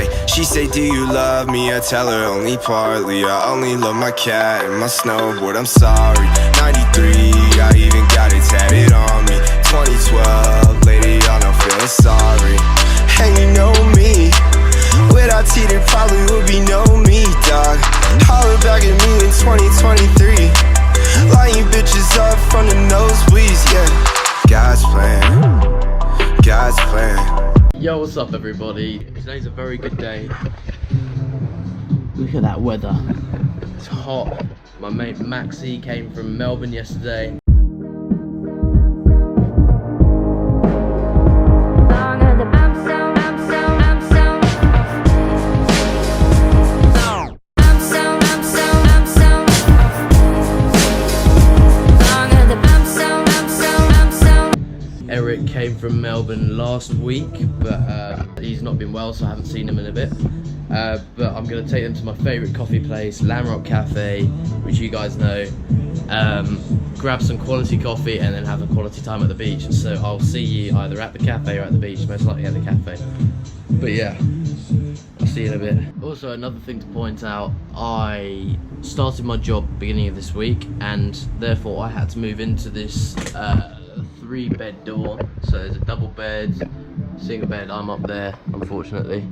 Ay, she say, do you love me? I tell her only partly. I only love my cat and my snowboard, I'm sorry. 93, I even got it tatted on me. 2012, lady, y'all not feeling sorry. And you know me, without T there probably would be no me, dog. Holler back at me in 2023. Lying bitches up from the nosebleeds, yeah. God's plan, God's plan. Yo, what's up everybody? Today's a very good day. Look at that weather. It's hot. My mate Maxi came from Melbourne yesterday. Eric came from Melbourne last week, but he's not been well, so I haven't seen him in a bit. But I'm going to take them to my favourite coffee place, Lamrock Cafe, which you guys know. Grab some quality coffee and then have a quality time at the beach. So I'll see you either at the cafe or at the beach, most likely at the cafe. But yeah, I'll see you in a bit. Also, another thing to point out, I started my job beginning of this week, and therefore I had to move into this 3-bed door. So there's a double bed, single bed. I'm up there, unfortunately.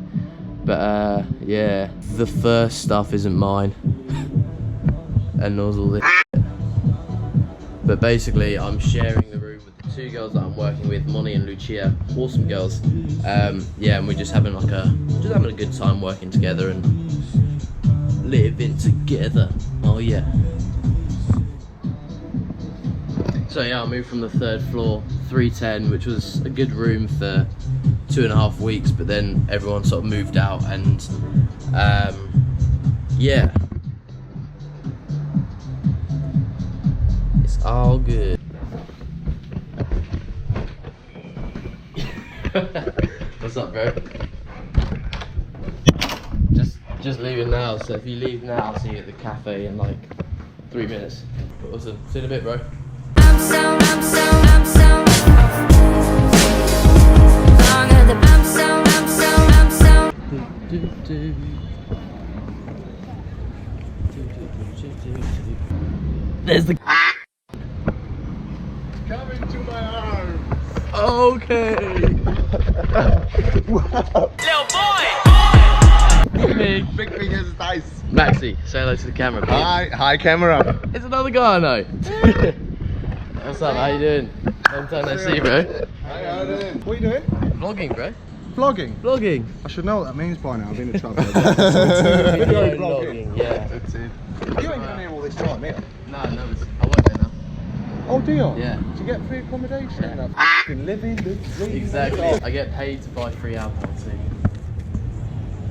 But yeah, the first stuff isn't mine, and knows all this shit. But basically, I'm sharing the room with the two girls that I'm working with, Moni and Lucia. Awesome girls. Yeah, and we're just having like a good time working together and living together. Oh yeah. So yeah, I moved from the 3rd floor, 310, which was a good room for 2.5 weeks, but then everyone sort of moved out, and yeah, it's all good. What's up, bro? Just leaving now, so if you leave now, I'll see you at the cafe in like 3 minutes. Awesome, see you in a bit, bro. There's the Coming to my arms. okay. Wow. Little boy. Big as dice. Maxi, say hello to the camera, please. Hi camera. It's another guy I know. What's up? How you doing? Long time no see, bro. Hi, how you doing? What are you doing? Vlogging, bro. Vlogging. Vlogging. I should know what that means by now. I've been in trouble. Video vlogging. Yeah. That's it. You ain't been here all this time, yeah? No, I work there now. Oh, do you? Yeah. Do you get free accommodation? Yeah. Fucking living the dream. Exactly. I get paid to buy free alcohol too.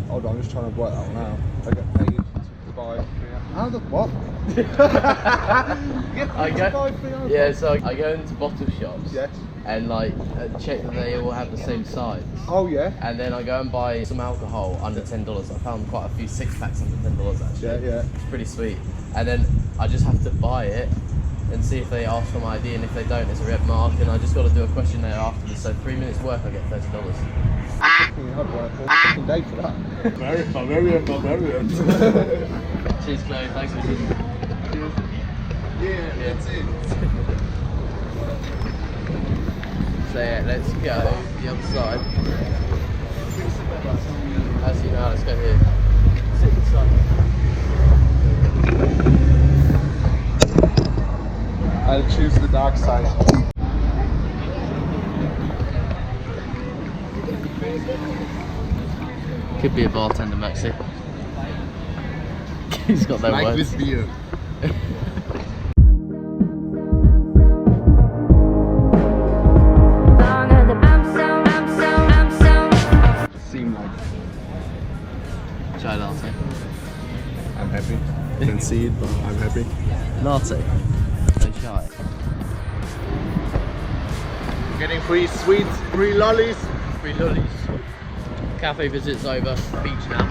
Hold on, I'm just trying to work that one out. I get paid to buy free alcohol. How the what? Yeah, so I go into bottle shops. Yes. And like check that they all have the same size. Oh yeah. And then I go and buy some alcohol under $10. I found quite a few 6-packs under $10 actually. Yeah, yeah. It's pretty sweet. And then I just have to buy it and see if they ask for my ID, and if they don't, it's a red mark, and I just got to do a questionnaire afterwards. So 3 minutes work, I get $30. I'd work all fucking day for that. Barbarian. Cheers, Chloe. Thanks for listening. Yeah, that's it. So yeah, let's go the other side. Actually, no, let's go here. Sit inside. I'll choose the dark side. Could be a bartender, Maxi. He's got no Like words. this beer. Seem like. Try latte. I'm happy. You can see it, but I'm happy. Latte. So shy. Getting free sweets, free lollies. Free lollies. Cafe visit's over. Beach now.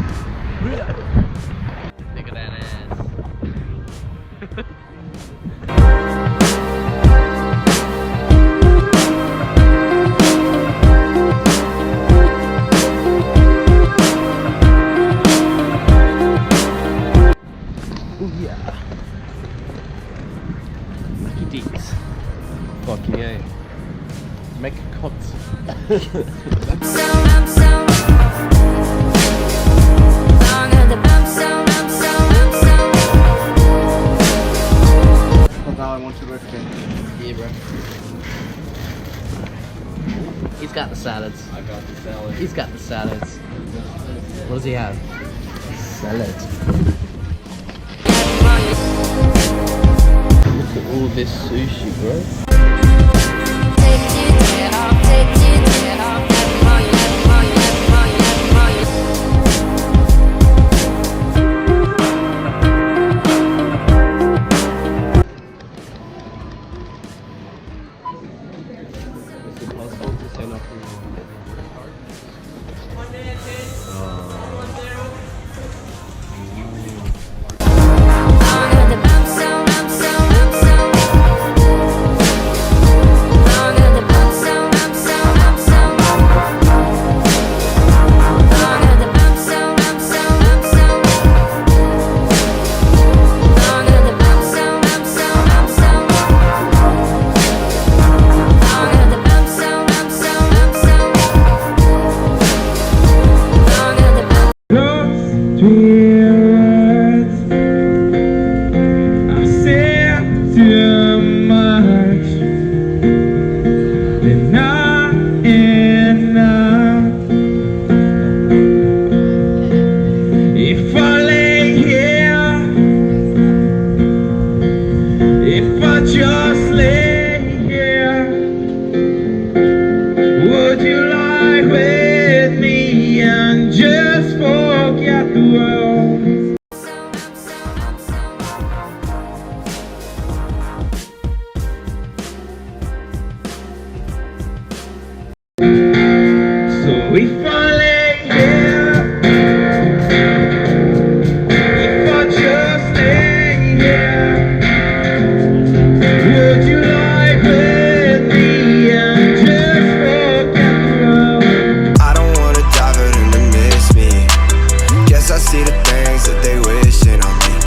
Look at that ass. I want to lift it. Yeah, bro. He's got the salads. I got the salad. He's got the salads. What does he have? Salad. Look at all this sushi, bro. Between